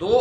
2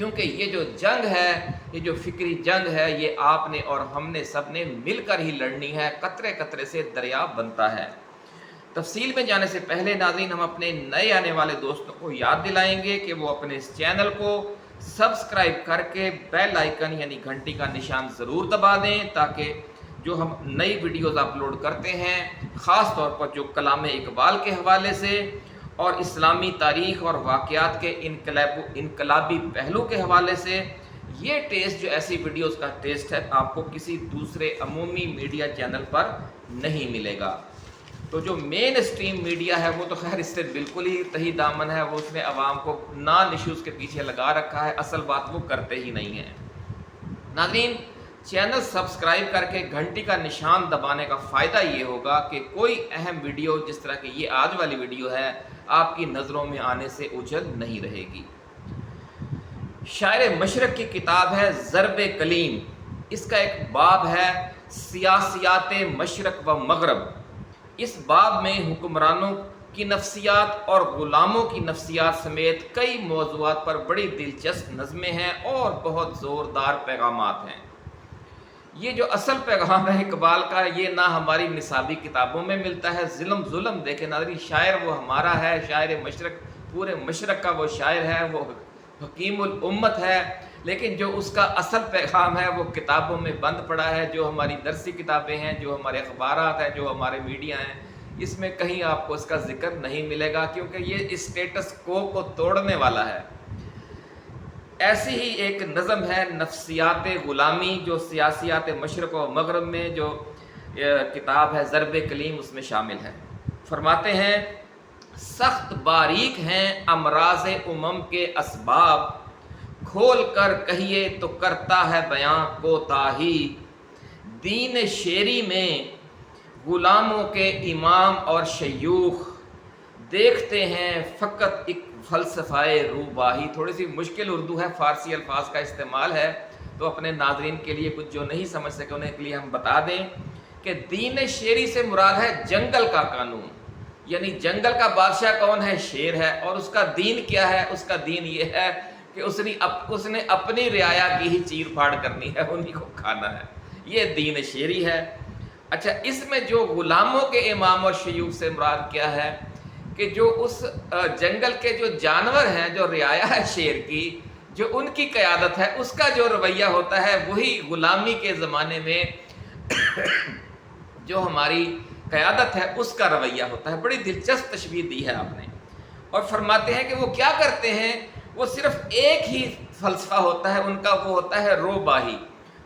کیونکہ یہ جو جنگ ہے، یہ جو فکری جنگ ہے، یہ آپ نے اور ہم نے سب نے مل کر ہی لڑنی ہے، قطرے قطرے سے دریا بنتا ہے۔ تفصیل میں جانے سے پہلے ناظرین، ہم اپنے نئے آنے والے دوستوں کو یاد دلائیں گے کہ وہ اپنے اس چینل کو سبسکرائب کر کے بیل آئیکن یعنی گھنٹی کا نشان ضرور دبا دیں، تاکہ جو ہم نئی ویڈیوز اپلوڈ کرتے ہیں، خاص طور پر جو کلام اقبال کے حوالے سے اور اسلامی تاریخ اور واقعات کے انقلابی پہلو کے حوالے سے، یہ ٹیسٹ جو ایسی ویڈیوز کا ٹیسٹ ہے آپ کو کسی دوسرے عمومی میڈیا چینل پر نہیں ملے گا۔ تو جو مین اسٹریم میڈیا ہے وہ تو خیر اس سے بالکل ہی تہی دامن ہے، وہ اس نے عوام کو نان ایشوز کے پیچھے لگا رکھا ہے، اصل بات وہ کرتے ہی نہیں ہیں۔ ناظرین، چینل سبسکرائب کر کے گھنٹی کا نشان دبانے کا فائدہ یہ ہوگا کہ کوئی اہم ویڈیو جس طرح کہ یہ آج والی ویڈیو ہے آپ کی نظروں میں آنے سے اوجھل نہیں رہے گی۔ شاعر مشرق کی کتاب ہے ضرب کلیم، اس کا ایک باب ہے سیاسیات مشرق و مغرب۔ اس باب میں حکمرانوں کی نفسیات اور غلاموں کی نفسیات سمیت کئی موضوعات پر بڑی دلچسپ نظمیں ہیں اور بہت زوردار پیغامات ہیں۔ یہ جو اصل پیغام ہے اقبال کا، یہ نہ ہماری نصابی کتابوں میں ملتا ہے۔ ظلم دیکھیں ناظرین، شاعر وہ ہمارا ہے، شاعر مشرق، پورے مشرق کا وہ شاعر ہے، وہ حکیم الامت ہے، لیکن جو اس کا اصل پیغام ہے وہ کتابوں میں بند پڑا ہے، جو ہماری درسی کتابیں ہیں، جو ہمارے اخبارات ہیں، جو ہمارے میڈیا ہیں، اس میں کہیں آپ کو اس کا ذکر نہیں ملے گا، کیونکہ یہ اسٹیٹس کو توڑنے والا ہے۔ ایسی ہی ایک نظم ہے نفسیات غلامی، جو سیاسیات مشرق و مغرب میں جو کتاب ہے ضرب کلیم اس میں شامل ہے۔ فرماتے ہیں سخت باریک ہیں امراض امم کے اسباب، کھول کر کہیے تو کرتا ہے بیاں کوتاہی، دین شیری میں غلاموں کے امام اور شیوخ، دیکھتے ہیں فقط ایک فلسفہ روباہی۔ تھوڑی سی مشکل اردو ہے، فارسی الفاظ کا استعمال ہے، تو اپنے ناظرین کے لیے کچھ جو نہیں سمجھ سکے انہیں کے لیے ہم بتا دیں کہ دین شیری سے مراد ہے جنگل کا قانون، یعنی جنگل کا بادشاہ کون ہے؟ شیر ہے، اور اس کا دین کیا ہے؟ اس کا دین یہ ہے کہ اس نے اپنی رعایا کی ہی چیر پھاڑ کرنی ہے، انہی کو کھانا ہے، یہ دین شیری ہے۔ اچھا، اس میں جو غلاموں کے امام اور شیوخ سے مراد کیا ہے کہ جو اس جنگل کے جو جانور ہیں، جو رعایا ہے شیر کی، جو ان کی قیادت ہے، اس کا جو رویہ ہوتا ہے وہی غلامی کے زمانے میں جو ہماری قیادت ہے اس کا رویہ ہوتا ہے۔ بڑی دلچسپ تشبیہ دی ہے آپ نے، اور فرماتے ہیں کہ وہ کیا کرتے ہیں، وہ صرف ایک ہی فلسفہ ہوتا ہے ان کا، وہ ہوتا ہے روباہی۔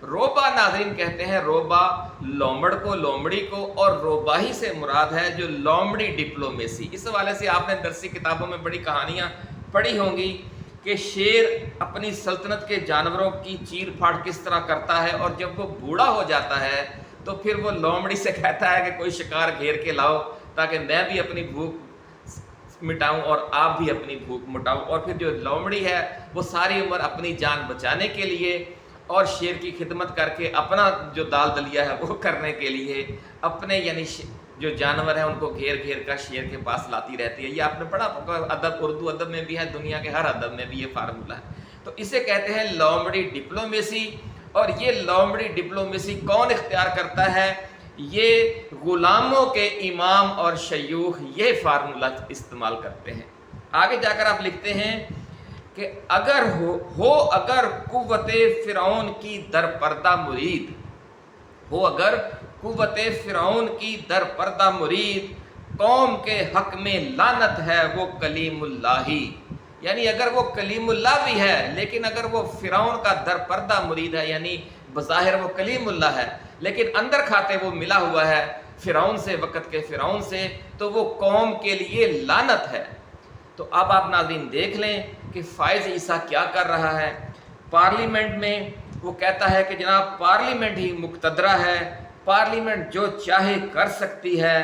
روبا ناظرین کہتے ہیں روبا لومڑ کو، لومڑی کو، اور روباہی سے مراد ہے جو لومڑی ڈپلومیسی۔ اس حوالے سے آپ نے درسی کتابوں میں بڑی کہانیاں پڑھی ہوں گی کہ شیر اپنی سلطنت کے جانوروں کی چیر پھاڑ کس طرح کرتا ہے، اور جب وہ بوڑھا ہو جاتا ہے تو پھر وہ لومڑی سے کہتا ہے کہ کوئی شکار گھیر کے لاؤ تاکہ میں بھی اپنی بھوک مٹاؤں اور آپ بھی اپنی بھوک مٹاؤ۔ اور پھر جو لومڑی ہے وہ ساری عمر اپنی جان بچانے کے لیے اور شیر کی خدمت کر کے اپنا جو دال دلیا ہے وہ کرنے کے لیے اپنے یعنی جو جانور ہیں ان کو گھیر گھیر کر شیر کے پاس لاتی رہتی ہے۔ یہ آپ نے پڑھا ہوگا، ادب، اردو ادب میں بھی ہے، دنیا کے ہر ادب میں بھی یہ فارمولہ ہے۔ تو اسے کہتے ہیں لومڑی ڈپلومیسی، اور یہ لومڑی ڈپلومیسی کون اختیار کرتا ہے؟ یہ غلاموں کے امام اور شیوخ یہ فارمولہ استعمال کرتے ہیں۔ آگے جا کر آپ لکھتے ہیں کہ اگر اگر قوت فرعون کی در پردہ مرید ہو، اگر قوت فرعون کی در پردہ مرید، قوم کے حق میں لعنت ہے وہ کلیم اللہ ہی۔ یعنی اگر وہ کلیم اللہ بھی ہے لیکن اگر وہ فرعون کا در پردہ مرید ہے، یعنی بظاہر وہ کلیم اللہ ہے لیکن اندر کھاتے وہ ملا ہوا ہے فرعون سے، وقت کے فرعون سے، تو وہ قوم کے لیے لعنت ہے۔ تو اب آپ ناظرین دیکھ لیں کہ فائز عیسیٰ کیا کر رہا ہے پارلیمنٹ میں۔ وہ کہتا ہے کہ جناب پارلیمنٹ ہی مقتدرہ ہے، پارلیمنٹ جو چاہے کر سکتی ہے۔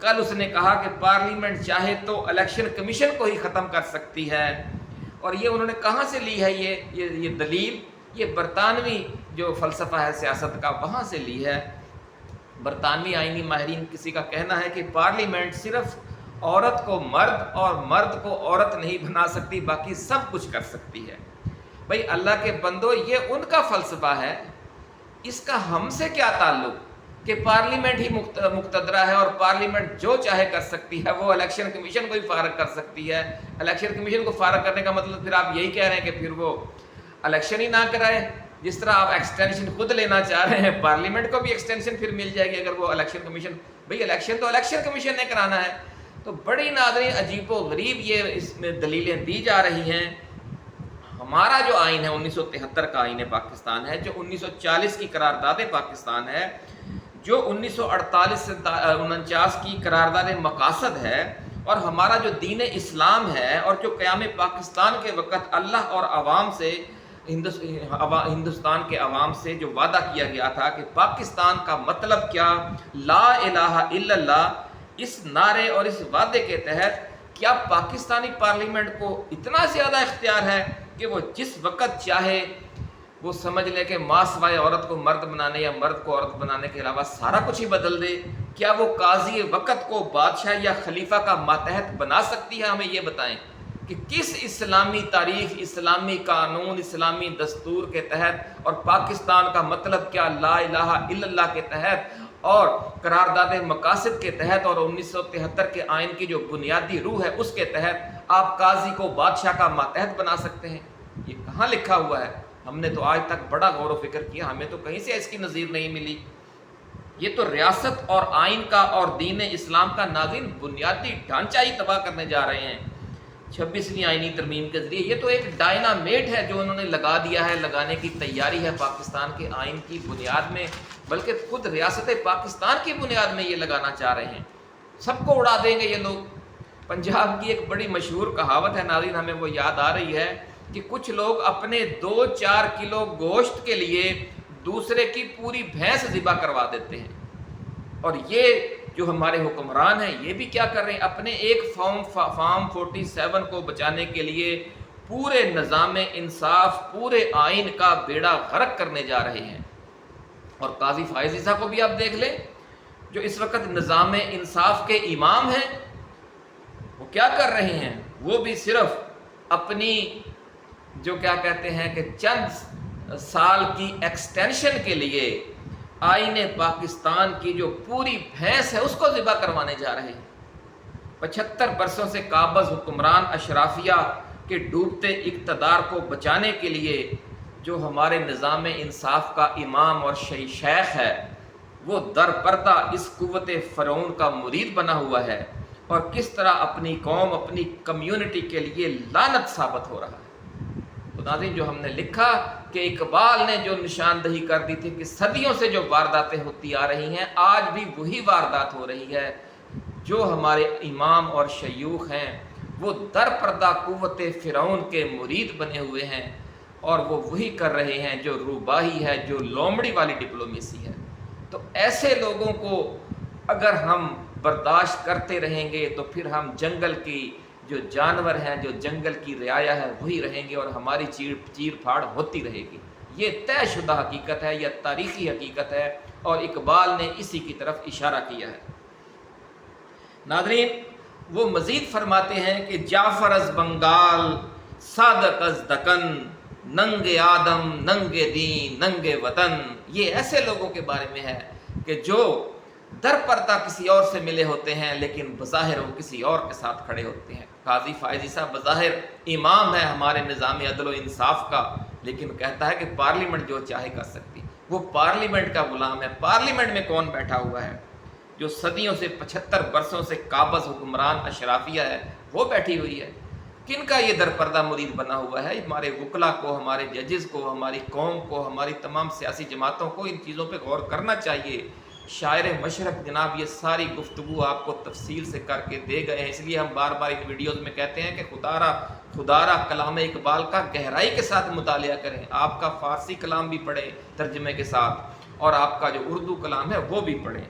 کل اس نے کہا کہ پارلیمنٹ چاہے تو الیکشن کمیشن کو ہی ختم کر سکتی ہے، اور یہ انہوں نے کہاں سے لی ہے یہ دلیل؟ یہ برطانوی جو فلسفہ ہے سیاست کا وہاں سے لی ہے۔ برطانوی آئینی ماہرین کسی کا کہنا ہے کہ پارلیمنٹ صرف عورت کو مرد اور مرد کو عورت نہیں بنا سکتی، باقی سب کچھ کر سکتی ہے۔ بھئی اللہ کے بندو یہ ان کا فلسفہ ہے، اس کا ہم سے کیا تعلق کہ پارلیمنٹ ہی مقتدرہ ہے اور پارلیمنٹ جو چاہے کر سکتی ہے، وہ الیکشن کمیشن کو بھی فارغ کر سکتی ہے۔ الیکشن کمیشن کو فارغ کرنے کا مطلب پھر آپ یہی کہہ رہے ہیں کہ پھر وہ الیکشن ہی نہ کرائے، جس طرح آپ ایکسٹینشن خود لینا چاہ رہے ہیں، پارلیمنٹ کو بھی ایکسٹینشن پھر مل جائے گی اگر وہ الیکشن کمیشن، بھئی الیکشن تو الیکشن کمیشن نے کرانا ہے۔ تو بڑی ناظرین عجیب و غریب یہ اس میں دلیلیں دی جا رہی ہیں۔ ہمارا جو آئین ہے 1973 کا آئین پاکستان ہے، جو 1940 کی قرارداد پاکستان ہے، جو 1948 سے 49 کی قرارداد مقاصد ہے، اور ہمارا جو دین اسلام ہے، اور جو قیام پاکستان کے وقت اللہ اور عوام سے ہندوستان کے عوام سے جو وعدہ کیا گیا تھا کہ پاکستان کا مطلب کیا، لا الہ الا اللہ، اس نعرے اور اس وعدے کے تحت کیا پاکستانی پارلیمنٹ کو اتنا زیادہ اختیار ہے کہ وہ جس وقت چاہے وہ سمجھ لے کہ ماں سوائے عورت کو مرد بنانے یا مرد کو عورت بنانے کے علاوہ سارا کچھ ہی بدل دے؟ کیا وہ قاضی وقت کو بادشاہ یا خلیفہ کا ماتحت بنا سکتی ہے؟ ہمیں یہ بتائیں کہ کس اسلامی تاریخ، اسلامی قانون، اسلامی دستور کے تحت، اور پاکستان کا مطلب کیا لا الہ الا اللہ کے تحت اور قرارداد مقاصد کے تحت اور 1973 کے آئین کی جو بنیادی روح ہے اس کے تحت آپ قاضی کو بادشاہ کا ماتحت بنا سکتے ہیں؟ یہ کہاں لکھا ہوا ہے؟ ہم نے تو آج تک بڑا غور و فکر کیا، ہمیں تو کہیں سے اس کی نظیر نہیں ملی۔ یہ تو ریاست اور آئین کا اور دین اسلام کا ناظرین بنیادی ڈھانچہ ہی تباہ کرنے جا رہے ہیں 26ویں آئینی ترمیم کے ذریعے۔ یہ تو ایک ڈائنامیٹ ہے جو انہوں نے لگا دیا ہے، لگانے کی تیاری ہے پاکستان کے آئین کی بنیاد میں، بلکہ خود ریاست پاکستان کی بنیاد میں یہ لگانا چاہ رہے ہیں۔ سب کو اڑا دیں گے یہ لوگ۔ پنجاب کی ایک بڑی مشہور کہاوت ہے ناظرین، ہمیں وہ یاد آ رہی ہے کہ کچھ لوگ اپنے 2-4 کلو گوشت کے لیے دوسرے کی پوری بھینس ذبح کروا دیتے ہیں، اور یہ جو ہمارے حکمران ہیں یہ بھی کیا کر رہے ہیں، اپنے ایک فارم 47 کو بچانے کے لیے پورے نظام انصاف، پورے آئین کا بیڑا غرق کرنے جا رہے ہیں۔ اور قاضی فائز عیسیٰ کو بھی آپ دیکھ لیں، جو اس وقت نظام انصاف کے امام ہیں، وہ کیا کر رہے ہیں؟ وہ بھی صرف اپنی جو کیا کہتے ہیں کہ چند سال کی ایکسٹینشن کے لیے آئین پاکستان کی جو پوری بھینس ہے اس کو ذبح کروانے جا رہے ہیں۔ 75 برسوں سے قابض حکمران اشرافیہ کے ڈوبتے اقتدار کو بچانے کے لیے جو ہمارے نظام انصاف کا امام اور شیخ ہے، وہ در پردہ اس قوت فرعون کا مرید بنا ہوا ہے، اور کس طرح اپنی قوم، اپنی کمیونٹی کے لیے لعنت ثابت ہو رہا ہے۔ تو ناظرین، جو ہم نے لکھا کہ اقبال نے جو نشاندہی کر دی تھی کہ صدیوں سے جو وارداتیں ہوتی آ رہی ہیں، آج بھی وہی واردات ہو رہی ہے۔ جو ہمارے امام اور شیوخ ہیں وہ در پردہ قوت فرعون کے مرید بنے ہوئے ہیں، اور وہ وہی کر رہے ہیں جو روباہی ہے، جو لومڑی والی ڈپلومیسی ہے۔ تو ایسے لوگوں کو اگر ہم برداشت کرتے رہیں گے تو پھر ہم جنگل کی جو جانور ہیں، جو جنگل کی رعایا ہے، وہی رہیں گے، اور ہماری چیر پھاڑ ہوتی رہے گی۔ یہ طے شدہ حقیقت ہے، یہ تاریخی حقیقت ہے، اور اقبال نے اسی کی طرف اشارہ کیا ہے۔ ناظرین، وہ مزید فرماتے ہیں کہ جعفر از بنگال، صادق از دکن، ننگ آدم، ننگ دین، ننگ وطن، یہ ایسے لوگوں کے بارے میں ہے کہ جو در پردہ کسی اور سے ملے ہوتے ہیں لیکن بظاہر وہ کسی اور کے ساتھ کھڑے ہوتے ہیں۔ قاضی فائز عیسیٰ بظاہر امام ہے ہمارے نظام عدل و انصاف کا، لیکن کہتا ہے کہ پارلیمنٹ جو چاہے کر سکتی۔ وہ پارلیمنٹ کا غلام ہے۔ پارلیمنٹ میں کون بیٹھا ہوا ہے؟ جو صدیوں سے 75 برسوں سے قابض حکمران اشرافیہ ہے، وہ بیٹھی ہوئی ہے۔ کن کا یہ در پردہ مرید بنا ہوا ہے؟ ہمارے وکلا کو، ہمارے ججز کو، ہماری قوم کو، ہماری تمام سیاسی جماعتوں کو ان چیزوں پہ غور کرنا چاہیے۔ شاعر مشرق جناب یہ ساری گفتگو آپ کو تفصیل سے کر کے دے گئے ہیں، اس لیے ہم بار بار ان ویڈیوز میں کہتے ہیں کہ خدارا کلام اقبال کا گہرائی کے ساتھ مطالعہ کریں۔ آپ کا فارسی کلام بھی پڑھیں ترجمے کے ساتھ، اور آپ کا جو اردو کلام ہے وہ بھی پڑھیں۔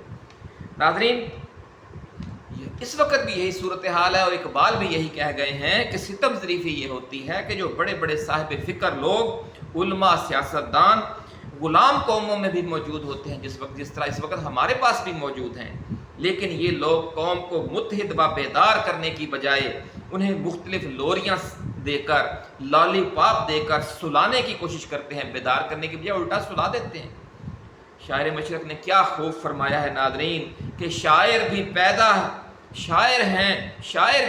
ناظرین، اس وقت بھی یہی صورتحال ہے، اور اقبال بھی یہی کہہ گئے ہیں کہ ستم ظریفی یہ ہوتی ہے کہ جو بڑے بڑے صاحب فکر لوگ، علماء، سیاستدان، غلام قوموں میں بھی موجود ہوتے ہیں، جس طرح اس وقت ہمارے پاس بھی موجود ہیں، لیکن یہ لوگ قوم کو متحد و بیدار کرنے کی بجائے انہیں مختلف لوریاں دے کر، لالی پاپ دے کر سلانے کی کوشش کرتے ہیں، بیدار کرنے کی بجائے الٹا سلا دیتے ہیں۔ شاعر مشرق نے کیا خوب فرمایا ہے ناظرین کہ شاعر بھی پیدا شاعر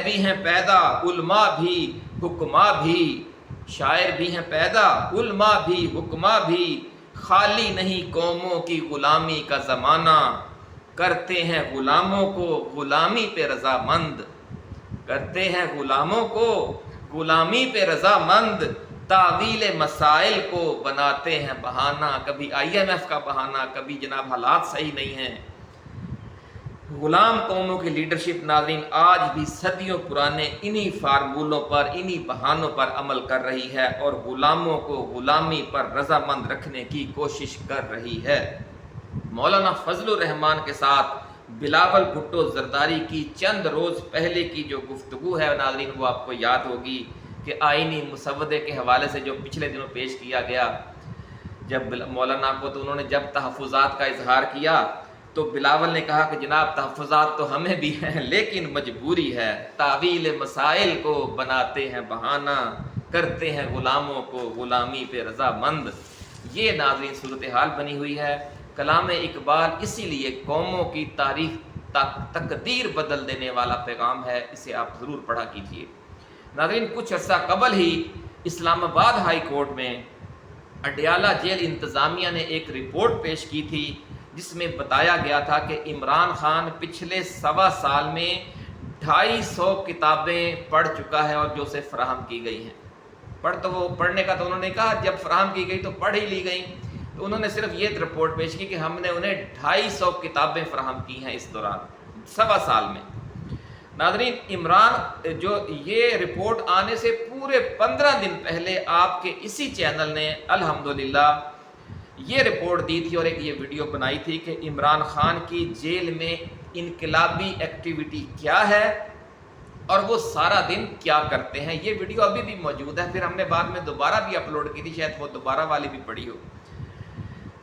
بھی ہیں پیدا، علماء بھی حکما بھی، شاعر بھی ہیں پیدا، علماء بھی حکما بھی، خالی نہیں قوموں کی غلامی کا زمانہ، کرتے ہیں غلاموں کو غلامی پہ رضامند، کرتے ہیں غلاموں کو غلامی پہ رضامند، تعویل مسائل کو بناتے ہیں بہانہ، کبھی IMF کا بہانہ، کبھی جناب حالات صحیح نہیں ہیں۔ غلام قوموں کی لیڈرشپ ناظرین آج بھی صدیوں پرانے انہی فارمولوں پر، انہی بہانوں پر عمل کر رہی ہے اور غلاموں کو غلامی پر رضامند رکھنے کی کوشش کر رہی ہے۔ مولانا فضل الرحمان کے ساتھ بلاول بھٹو زرداری کی چند روز پہلے کی جو گفتگو ہے ناظرین وہ آپ کو یاد ہوگی کہ آئینی مسودے کے حوالے سے جو پچھلے دنوں پیش کیا گیا، جب مولانا کو تو انہوں نے جب تحفظات کا اظہار کیا تو بلاول نے کہا کہ جناب تحفظات تو ہمیں بھی ہیں لیکن مجبوری ہے، تعویل مسائل کو بناتے ہیں بہانہ، کرتے ہیں غلاموں کو غلامی پہ رضامند۔ یہ ناظرین صورتحال بنی ہوئی ہے۔ کلام اقبال اسی لیے قوموں کی تاریخ تقدیر بدل دینے والا پیغام ہے، اسے آپ ضرور پڑھا کیجیے۔ ناظرین کچھ عرصہ قبل ہی اسلام آباد ہائی کورٹ میں اڈیالہ جیل انتظامیہ نے ایک رپورٹ پیش کی تھی جس میں بتایا گیا تھا کہ عمران خان پچھلے 1.25 سال میں 250 کتابیں پڑھ چکا ہے اور جو اسے فراہم کی گئی ہیں۔ پڑھنے کا تو انہوں نے کہا، جب فراہم کی گئی تو پڑھ ہی لی گئی، تو انہوں نے صرف یہ رپورٹ پیش کی کہ ہم نے انہیں 250 کتابیں فراہم کی ہیں اس دوران 1.25 سال میں۔ ناظرین عمران جو یہ رپورٹ آنے سے پورے 15 دن پہلے آپ کے اسی چینل نے الحمدللہ یہ رپورٹ دی تھی اور ایک یہ ویڈیو بنائی تھی کہ عمران خان کی جیل میں انقلابی ایکٹیویٹی کیا ہے اور وہ سارا دن کیا کرتے ہیں۔ یہ ویڈیو ابھی بھی موجود ہے، پھر ہم نے بعد میں دوبارہ بھی اپلوڈ کی تھی، شاید وہ دوبارہ والی بھی پڑھی ہو۔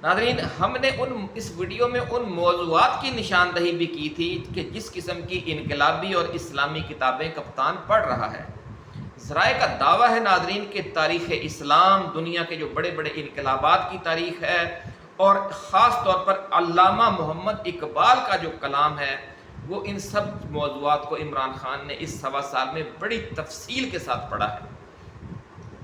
ناظرین ہم نے اس ویڈیو میں ان موضوعات کی نشاندہی بھی کی تھی کہ جس قسم کی انقلابی اور اسلامی کتابیں کپتان پڑھ رہا ہے۔ ذرائع کا دعویٰ ہے ناظرین کہ تاریخ اسلام، دنیا کے جو بڑے بڑے انقلابات کی تاریخ ہے اور خاص طور پر علامہ محمد اقبال کا جو کلام ہے وہ ان سب موضوعات کو عمران خان نے اس 1.25 سال میں بڑی تفصیل کے ساتھ پڑھا ہے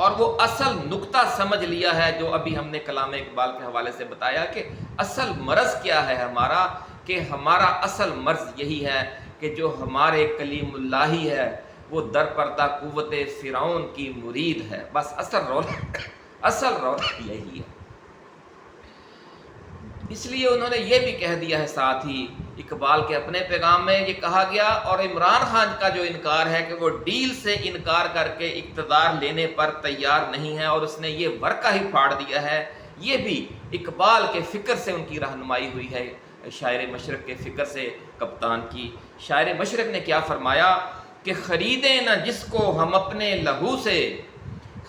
اور وہ اصل نقطہ سمجھ لیا ہے جو ابھی ہم نے کلام اقبال کے حوالے سے بتایا کہ اصل مرض کیا ہے ہمارا، کہ ہمارا اصل مرض یہی ہے کہ جو ہمارے کلیم اللہ ہی ہے وہ در پردہ قوت فرعون کی مرید ہے، بس اصل رول یہی ہے۔ اس لیے انہوں نے یہ بھی کہہ دیا ہے، ساتھ ہی اقبال کے اپنے پیغام میں یہ کہا گیا، اور عمران خان کا جو انکار ہے کہ وہ ڈیل سے انکار کر کے اقتدار لینے پر تیار نہیں ہے اور اس نے یہ ورقہ ہی پھاڑ دیا ہے، یہ بھی اقبال کے فکر سے ان کی رہنمائی ہوئی ہے، شاعر مشرق کے فکر سے کپتان کی۔ شاعر مشرق نے کیا فرمایا کہ خریدیں نہ جس کو ہم اپنے لہو سے،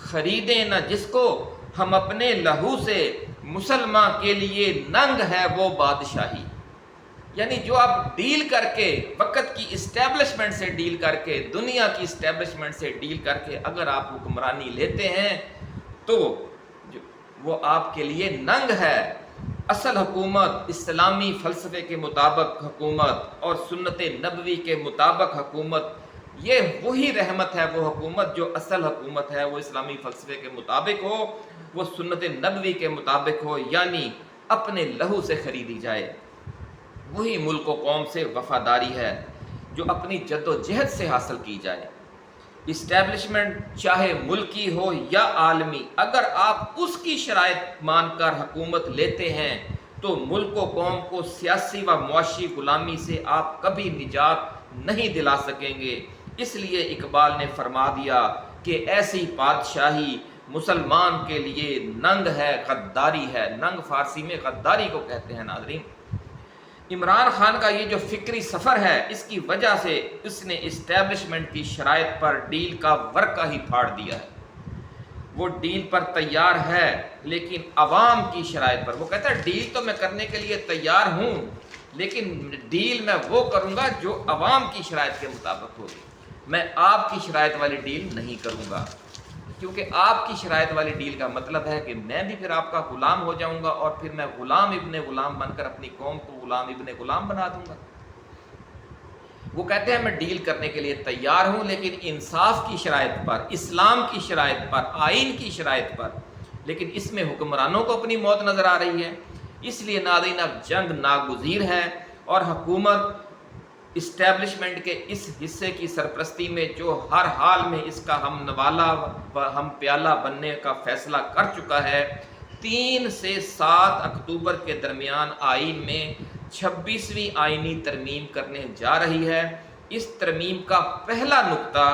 خریدیں نہ جس کو ہم اپنے لہو سے، مسلمان کے لیے ننگ ہے وہ بادشاہی۔ یعنی جو آپ ڈیل کر کے، وقت کی اسٹیبلشمنٹ سے ڈیل کر کے، دنیا کی اسٹیبلشمنٹ سے ڈیل کر کے اگر آپ حکمرانی لیتے ہیں تو وہ آپ کے لیے ننگ ہے۔ اصل حکومت اسلامی فلسفے کے مطابق حکومت اور سنت نبوی کے مطابق حکومت، یہ وہی رحمت ہے، وہ حکومت جو اصل حکومت ہے وہ اسلامی فلسفے کے مطابق ہو، وہ سنت نبوی کے مطابق ہو، یعنی اپنے لہو سے خریدی جائے۔ وہی ملک و قوم سے وفاداری ہے جو اپنی جد و جہد سے حاصل کی جائے۔ اسٹیبلشمنٹ چاہے ملکی ہو یا عالمی، اگر آپ اس کی شرائط مان کر حکومت لیتے ہیں تو ملک و قوم کو سیاسی و معاشی غلامی سے آپ کبھی نجات نہیں دلا سکیں گے۔ اس لیے اقبال نے فرما دیا کہ ایسی بادشاہی مسلمان کے لیے ننگ ہے، غداری ہے۔ ننگ فارسی میں غداری کو کہتے ہیں۔ ناظرین عمران خان کا یہ جو فکری سفر ہے اس کی وجہ سے اس نے اسٹیبلشمنٹ کی شرائط پر ڈیل کا ورقہ ہی پھاڑ دیا ہے۔ وہ ڈیل پر تیار ہے لیکن عوام کی شرائط پر، وہ کہتا ہے ڈیل تو میں کرنے کے لیے تیار ہوں لیکن ڈیل میں وہ کروں گا جو عوام کی شرائط کے مطابق ہوگی، میں آپ کی شرائط والی ڈیل نہیں کروں گا۔ کیونکہ آپ کی شرائط والی ڈیل کا مطلب ہے کہ میں بھی پھر آپ کا غلام ہو جاؤں گا اور پھر میں غلام ابن غلام بن کر اپنی قوم کو غلام ابن غلام بنا دوں گا۔ وہ کہتے ہیں میں ڈیل کرنے کے لیے تیار ہوں، لیکن انصاف کی شرائط پر، اسلام کی شرائط پر، آئین کی شرائط پر، لیکن اس میں حکمرانوں کو اپنی موت نظر آ رہی ہے۔ اس لیے ناظرین اب جنگ ناگزیر ہے اور حکومت اسٹیبلشمنٹ کے اس حصے کی سرپرستی میں جو ہر حال میں اس کا ہم نوالا و ہم پیالہ بننے کا فیصلہ کر چکا ہے، 3 سے 7 اکتوبر کے درمیان آئین میں 26ویں آئینی ترمیم کرنے جا رہی ہے۔ اس ترمیم کا پہلا نقطہ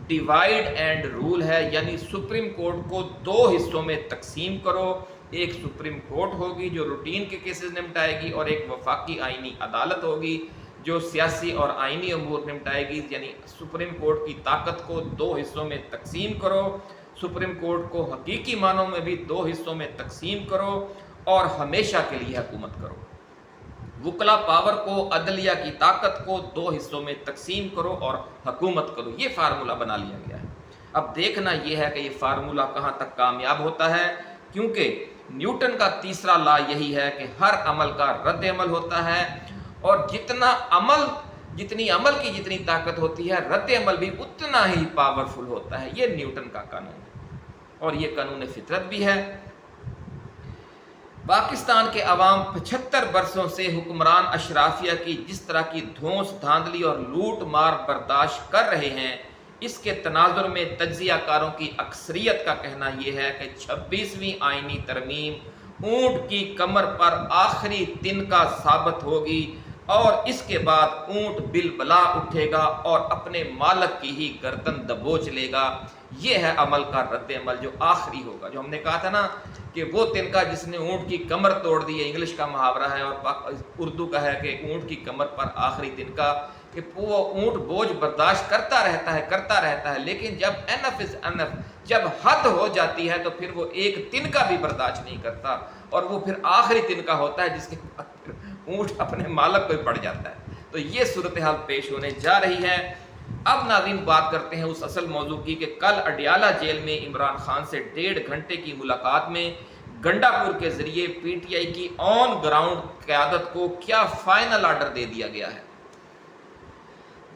ڈیوائیڈ اینڈ رول ہے، یعنی سپریم کورٹ کو 2 حصوں میں تقسیم کرو۔ ایک سپریم کورٹ ہوگی جو روٹین کے کیسز نمٹائے گی، اور ایک وفاقی آئینی عدالت ہوگی جو سیاسی اور آئینی امور نمٹائے گی۔ یعنی سپریم کورٹ کی طاقت کو 2 حصوں میں تقسیم کرو، سپریم کورٹ کو حقیقی معنوں میں بھی 2 حصوں میں تقسیم کرو اور ہمیشہ کے لیے حکومت کرو۔ وکلا پاور کو، عدلیہ کی طاقت کو 2 حصوں میں تقسیم کرو اور حکومت کرو۔ یہ فارمولہ بنا لیا گیا ہے۔ اب دیکھنا یہ ہے کہ یہ فارمولہ کہاں تک کامیاب ہوتا ہے، کیونکہ نیوٹن کا تیسرا لا یہی ہے کہ ہر عمل کا رد عمل ہوتا ہے، اور جتنی عمل کی جتنی طاقت ہوتی ہے، رد عمل بھی اتنا ہی پاورفل ہوتا ہے۔ یہ نیوٹن کا قانون ہے اور یہ قانون فطرت بھی ہے۔ پاکستان کے عوام 75 برسوں سے حکمران اشرافیہ کی جس طرح کی دھونس دھاندلی اور لوٹ مار برداشت کر رہے ہیں، اس کے تناظر میں تجزیہ کاروں کی اکثریت کا کہنا یہ ہے کہ 26ویں آئینی ترمیم اونٹ کی کمر پر آخری تنکا ثابت ہوگی، اور اس کے بعد اونٹ بالبلا اٹھے گا اور اپنے مالک کی ہی گردن دبوچ لے گا۔ یہ ہے عمل کا رد عمل جو آخری ہوگا، جو ہم نے کہا تھا نا کہ وہ تنکا جس نے اونٹ کی کمر توڑ دی ہے، انگلش کا محاورہ ہے اور اردو کا ہے کہ اونٹ کی کمر پر آخری تنکا، کہ وہ اونٹ بوجھ برداشت کرتا رہتا ہے، لیکن جب انف از انف، جب حد ہو جاتی ہے تو پھر وہ ایک تنکا بھی برداشت نہیں کرتا، اور وہ پھر آخری تنکا ہوتا ہے جس کے بعد پھر اونٹ اپنے مالک کو پڑ جاتا ہے۔ تو یہ صورتحال پیش ہونے جا رہی ہے۔ اب ناظرین بات کرتے ہیں اس اصل موضوع کی کہ کل اڈیالہ جیل میں عمران خان سے 1.5 گھنٹے کی ملاقات میں گنڈا پور کے ذریعے پی ٹی آئی کی آن گراؤنڈ قیادت کو کیا فائنل آرڈر دے دیا گیا ہے۔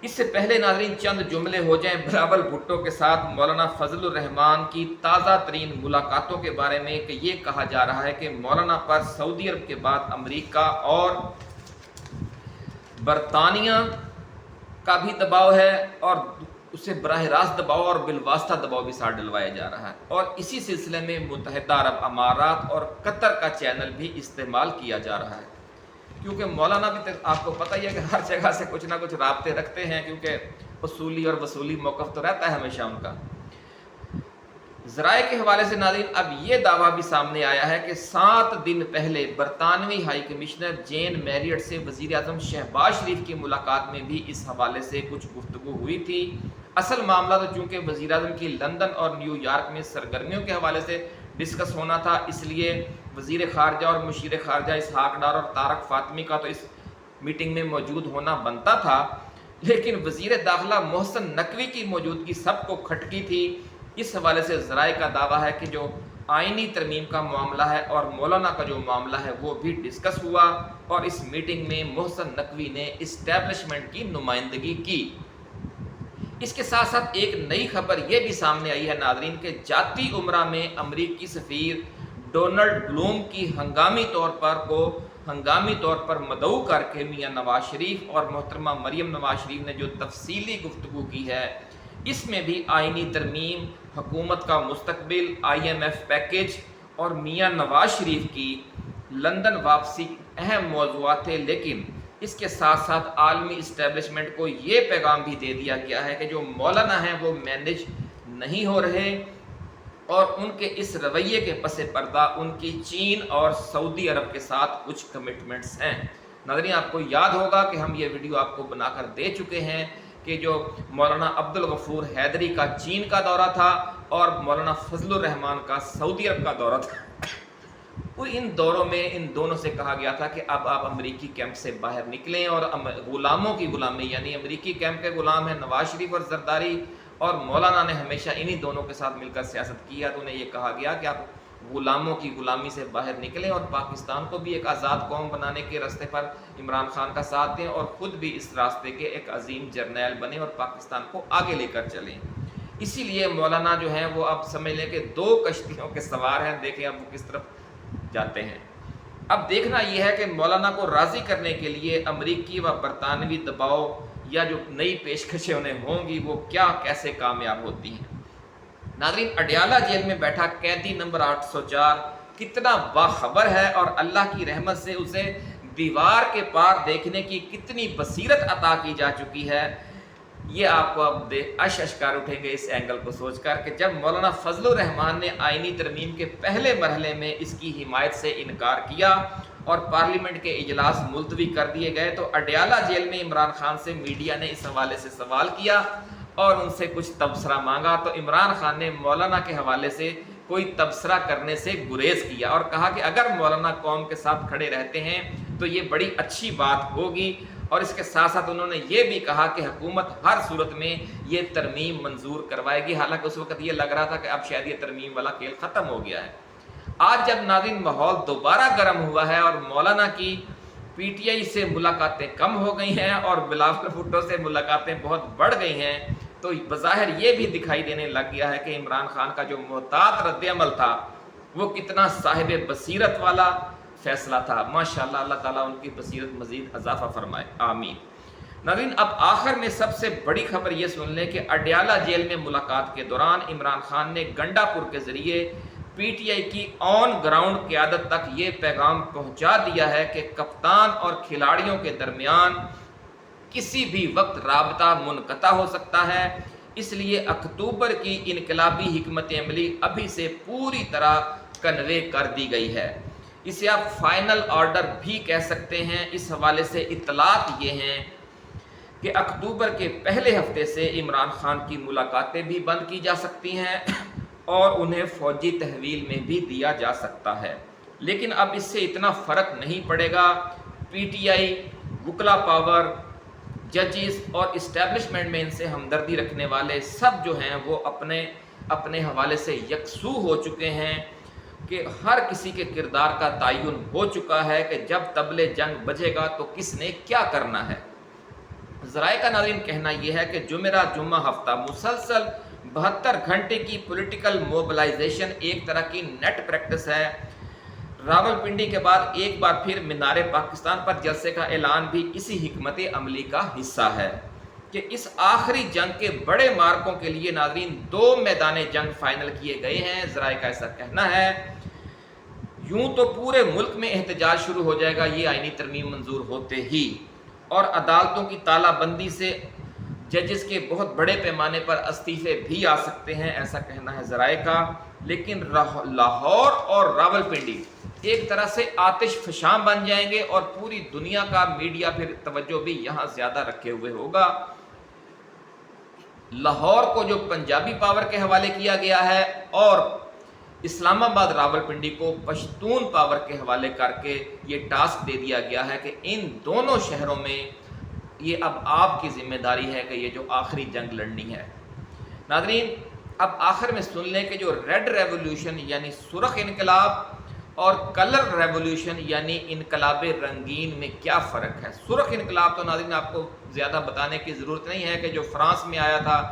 اس سے پہلے ناظرین چند جملے ہو جائیں بلاول بھٹو کے ساتھ مولانا فضل الرحمان کی تازہ ترین ملاقاتوں کے بارے میں، کہ یہ کہا جا رہا ہے کہ مولانا پر سعودی عرب کے بعد امریکہ اور برطانیہ کا بھی دباؤ ہے، اور اسے براہ راست دباؤ اور بالواسطہ دباؤ بھی ساتھ ڈلوایا جا رہا ہے، اور اسی سلسلے میں متحدہ عرب امارات اور قطر کا چینل بھی استعمال کیا جا رہا ہے، کیونکہ مولانا بھی آپ کو پتہ ہی ہے کہ ہر جگہ سے کچھ نہ کچھ رابطے رکھتے ہیں، کیونکہ اصولی اور وصولی موقف تو رہتا ہے ہمیشہ ان کا۔ ذرائع کے حوالے سے ناظرین اب یہ دعویٰ بھی سامنے آیا ہے کہ 7 دن پہلے برطانوی ہائی کمشنر جین میریٹ سے وزیر اعظم شہباز شریف کی ملاقات میں بھی اس حوالے سے کچھ گفتگو ہوئی تھی۔ اصل معاملہ تو چونکہ وزیر اعظم کی لندن اور نیو یارک میں سرگرمیوں کے حوالے سے ڈسکس ہونا تھا، اس لیے وزیر خارجہ اور مشیر خارجہ اسحاق ڈار اور طارق فاطمی کا تو اس میٹنگ میں موجود ہونا بنتا تھا، لیکن وزیر داخلہ محسن نقوی کی موجودگی سب کو کھٹکی تھی۔ اس حوالے سے ذرائع کا دعویٰ ہے کہ جو آئینی ترمیم کا معاملہ ہے اور مولانا کا جو معاملہ ہے وہ بھی ڈسکس ہوا، اور اس میٹنگ میں محسن نقوی نے اسٹیبلشمنٹ کی نمائندگی کی۔ اس کے ساتھ ساتھ ایک نئی خبر یہ بھی سامنے آئی ہے ناظرین کہ جاتی عمرہ میں امریکی سفیر ڈونلڈ بلوم کی ہنگامی طور پر مدعو کر کے میاں نواز شریف اور محترمہ مریم نواز شریف نے جو تفصیلی گفتگو کی ہے، اس میں بھی آئینی ترمیم، حکومت کا مستقبل، IMF پیکج اور میاں نواز شریف کی لندن واپسی اہم موضوعات تھے، لیکن اس کے ساتھ ساتھ عالمی اسٹیبلشمنٹ کو یہ پیغام بھی دے دیا گیا ہے کہ جو مولانا ہیں وہ مینج نہیں ہو رہے، اور ان کے اس رویے کے پس پردہ ان کی چین اور سعودی عرب کے ساتھ کچھ کمٹمنٹس ہیں۔ ناظرین آپ کو یاد ہوگا کہ ہم یہ ویڈیو آپ کو بنا کر دے چکے ہیں کہ جو مولانا عبدالغفور حیدری کا چین کا دورہ تھا اور مولانا فضل الرحمان کا سعودی عرب کا دورہ تھا، وہ ان دوروں میں ان دونوں سے کہا گیا تھا کہ اب آپ امریکی کیمپ سے باہر نکلیں، اور غلاموں کی غلامی، یعنی امریکی کیمپ کے غلام ہیں نواز شریف اور زرداری، اور مولانا نے ہمیشہ انہی دونوں کے ساتھ مل کر سیاست کیا، تو انہیں یہ کہا گیا کہ آپ غلاموں کی غلامی سے باہر نکلیں اور پاکستان کو بھی ایک آزاد قوم بنانے کے راستے پر عمران خان کا ساتھ دیں اور خود بھی اس راستے کے ایک عظیم جرنیل بنیں اور پاکستان کو آگے لے کر چلیں۔ اسی لیے مولانا جو ہیں وہ اب سمجھ لیں کہ 2 کشتیوں کے سوار ہیں، دیکھیں اب وہ کس طرف جاتے ہیں۔ اب دیکھنا یہ ہے کہ مولانا کو راضی کرنے کے لیے امریکی و برطانوی دباؤ یا جو نئی پیشکشیں انہیں ہوں گی وہ کیسے کامیاب ہوتی ہیں۔ ناظرین، اڈیالہ جیل میں بیٹھا قیدی نمبر 804 کتنا باخبر ہے اور اللہ کی رحمت سے اسے دیوار کے پار دیکھنے کی کتنی بصیرت عطا کی جا چکی ہے، یہ آپ کو اب اشکار اٹھیں گے اس اینگل کو سوچ کر کہ جب مولانا فضل الرحمان نے آئینی ترمیم کے پہلے مرحلے میں اس کی حمایت سے انکار کیا اور پارلیمنٹ کے اجلاس ملتوی کر دیے گئے، تو اڈیالہ جیل میں عمران خان سے میڈیا نے اس حوالے سے سوال کیا اور ان سے کچھ تبصرہ مانگا، تو عمران خان نے مولانا کے حوالے سے کوئی تبصرہ کرنے سے گریز کیا اور کہا کہ اگر مولانا قوم کے ساتھ کھڑے رہتے ہیں تو یہ بڑی اچھی بات ہوگی، اور اس کے ساتھ ساتھ انہوں نے یہ بھی کہا کہ حکومت ہر صورت میں یہ ترمیم منظور کروائے گی، حالانکہ اس وقت یہ لگ رہا تھا کہ اب شاید یہ ترمیم والا کھیل ختم ہو گیا ہے۔ آج جب ناظرین ماحول دوبارہ گرم ہوا ہے اور مولانا کی پی ٹی آئی سے ملاقاتیں کم ہو گئی ہیں اور بلاول بھٹو سے ملاقاتیں بہت بڑھ گئی ہیں، تو بظاہر یہ بھی دکھائی دینے لگ گیا ہے کہ عمران خان کا جو محتاط رد عمل تھا وہ کتنا صاحب بصیرت والا فیصلہ تھا۔ ماشاءاللہ، اللہ تعالیٰ ان کی بصیرت مزید اضافہ فرمائے، آمین۔ ناظرین، اب آخر میں سب سے بڑی خبر یہ سن لیں کہ اڈیالہ جیل میں ملاقات کے دوران عمران خان نے گنڈا پور کے ذریعے پی ٹی آئی کی آن گراؤنڈ قیادت تک یہ پیغام پہنچا دیا ہے کہ کپتان اور کھلاڑیوں کے درمیان کسی بھی وقت رابطہ منقطع ہو سکتا ہے، اس لیے اکتوبر کی انقلابی حکمت عملی ابھی سے پوری طرح کنوے کر دی گئی ہے۔ اسے آپ فائنل آرڈر بھی کہہ سکتے ہیں۔ اس حوالے سے اطلاعات یہ ہیں کہ اکتوبر کے پہلے ہفتے سے عمران خان کی ملاقاتیں بھی بند کی جا سکتی ہیں اور انہیں فوجی تحویل میں بھی دیا جا سکتا ہے، لیکن اب اس سے اتنا فرق نہیں پڑے گا۔ پی ٹی آئی، وکلا پاور، ججز اور اسٹیبلشمنٹ میں ان سے ہمدردی رکھنے والے سب جو ہیں وہ اپنے حوالے سے یکسو ہو چکے ہیں کہ ہر کسی کے کردار کا تعین ہو چکا ہے کہ جب طبل جنگ بجے گا تو کس نے کیا کرنا ہے۔ ذرائع کا ناظرین کہنا یہ ہے کہ جمعہ ہفتہ مسلسل 72 گھنٹے کی پولیٹیکل موبلائزیشن ایک طرح کی نیٹ پریکٹس ہے۔ راولپنڈی کے بعد ایک بار پھر مینار پاکستان پر جلسے کا اعلان بھی اسی حکمت عملی کا حصہ ہے کہ اس آخری جنگ کے بڑے مارکوں کے لیے ناظرین 2 میدان جنگ فائنل کیے گئے ہیں۔ ذرائع کا ایسا کہنا ہے۔ یوں تو پورے ملک میں احتجاج شروع ہو جائے گا یہ آئینی ترمیم منظور ہوتے ہی، اور عدالتوں کی تالہ بندی سے ججز کے بہت بڑے پیمانے پر استعفے بھی آ سکتے ہیں، ایسا کہنا ہے ذرائع کا۔ لیکن لاہور اور راولپنڈی ایک طرح سے آتش فشاں بن جائیں گے اور پوری دنیا کا میڈیا پھر توجہ بھی یہاں زیادہ رکھے ہوئے ہوگا۔ لاہور کو جو پنجابی پاور کے حوالے کیا گیا ہے اور اسلام آباد راولپنڈی کو پشتون پاور کے حوالے کر کے یہ ٹاسک دے دیا گیا ہے کہ ان دونوں شہروں میں یہ اب آپ کی ذمہ داری ہے کہ یہ جو آخری جنگ لڑنی ہے۔ ناظرین، اب آخر میں سن لیں کہ جو ریڈ ریولوشن یعنی سرخ انقلاب اور کلر ریولوشن یعنی انقلاب رنگین میں کیا فرق ہے۔ سرخ انقلاب تو ناظرین آپ کو زیادہ بتانے کی ضرورت نہیں ہے کہ جو فرانس میں آیا تھا،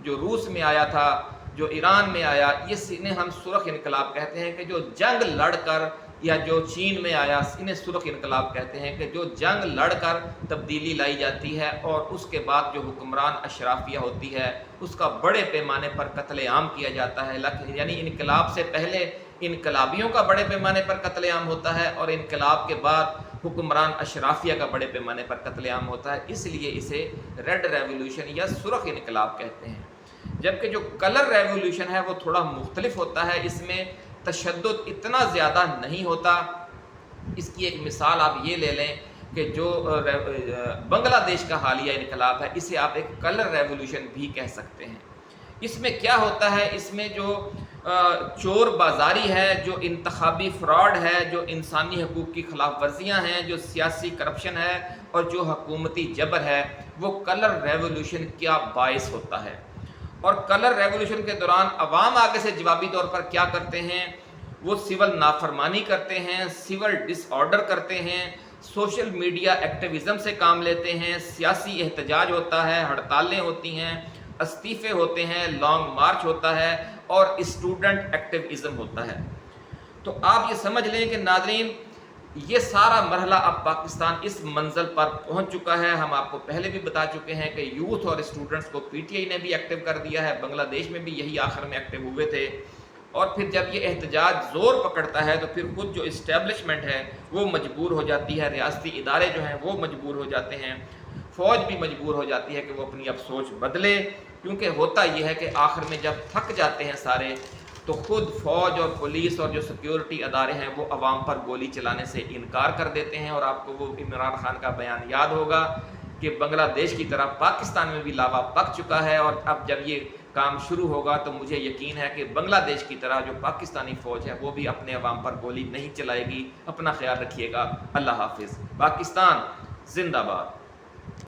جو روس میں آیا تھا، جو ایران میں آیا، انہیں ہم سرخ انقلاب کہتے ہیں کہ جو جنگ لڑ کر، یا جو چین میں آیا انہیں سرخ انقلاب کہتے ہیں کہ جو جنگ لڑ کر تبدیلی لائی جاتی ہے اور اس کے بعد جو حکمران اشرافیہ ہوتی ہے اس کا بڑے پیمانے پر قتل عام کیا جاتا ہے۔ یعنی انقلاب سے پہلے انقلابیوں کا بڑے پیمانے پر قتل عام ہوتا ہے اور انقلاب کے بعد حکمران اشرافیہ کا بڑے پیمانے پر قتل عام ہوتا ہے، اس لیے اسے ریڈ ریولوشن یا سرخ انقلاب کہتے ہیں۔ جبکہ جو کلر ریولوشن ہے وہ تھوڑا مختلف ہوتا ہے، اس میں تشدد اتنا زیادہ نہیں ہوتا۔ اس کی ایک مثال آپ یہ لے لیں کہ جو بنگلہ دیش کا حالیہ انقلاب ہے اسے آپ ایک کلر ریولوشن بھی کہہ سکتے ہیں۔ اس میں کیا ہوتا ہے، اس میں جو چور بازاری ہے، جو انتخابی فراڈ ہے، جو انسانی حقوق کی خلاف ورزیاں ہیں، جو سیاسی کرپشن ہے اور جو حکومتی جبر ہے، وہ کلر ریولوشن کیا باعث ہوتا ہے۔ اور کلر ریولوشن کے دوران عوام آگے سے جوابی طور پر کیا کرتے ہیں؟ وہ سول نافرمانی کرتے ہیں، سول ڈس آرڈر کرتے ہیں، سوشل میڈیا ایکٹیویزم سے کام لیتے ہیں، سیاسی احتجاج ہوتا ہے، ہڑتالیں ہوتی ہیں، استعفے ہوتے ہیں، لانگ مارچ ہوتا ہے اور اسٹوڈنٹ ایکٹیویزم ہوتا ہے۔ تو آپ یہ سمجھ لیں کہ ناظرین یہ سارا مرحلہ اب پاکستان اس منزل پر پہنچ چکا ہے۔ ہم آپ کو پہلے بھی بتا چکے ہیں کہ یوتھ اور اسٹوڈنٹس کو پی ٹی آئی نے بھی ایکٹیو کر دیا ہے، بنگلہ دیش میں بھی یہی آخر میں ایکٹیو ہوئے تھے، اور پھر جب یہ احتجاج زور پکڑتا ہے تو پھر خود جو اسٹیبلشمنٹ ہے وہ مجبور ہو جاتی ہے، ریاستی ادارے جو ہیں وہ مجبور ہو جاتے ہیں، فوج بھی مجبور ہو جاتی ہے کہ وہ اپنی اب سوچ بدلے، کیونکہ ہوتا یہ ہے کہ آخر میں جب تھک جاتے ہیں سارے تو خود فوج اور پولیس اور جو سیکیورٹی ادارے ہیں وہ عوام پر گولی چلانے سے انکار کر دیتے ہیں۔ اور آپ کو وہ عمران خان کا بیان یاد ہوگا کہ بنگلہ دیش کی طرح پاکستان میں بھی لاوا پک چکا ہے، اور اب جب یہ کام شروع ہوگا تو مجھے یقین ہے کہ بنگلہ دیش کی طرح جو پاکستانی فوج ہے وہ بھی اپنے عوام پر گولی نہیں چلائے گی۔ اپنا خیال رکھیے گا۔ اللہ حافظ۔ پاکستان زندہ باد۔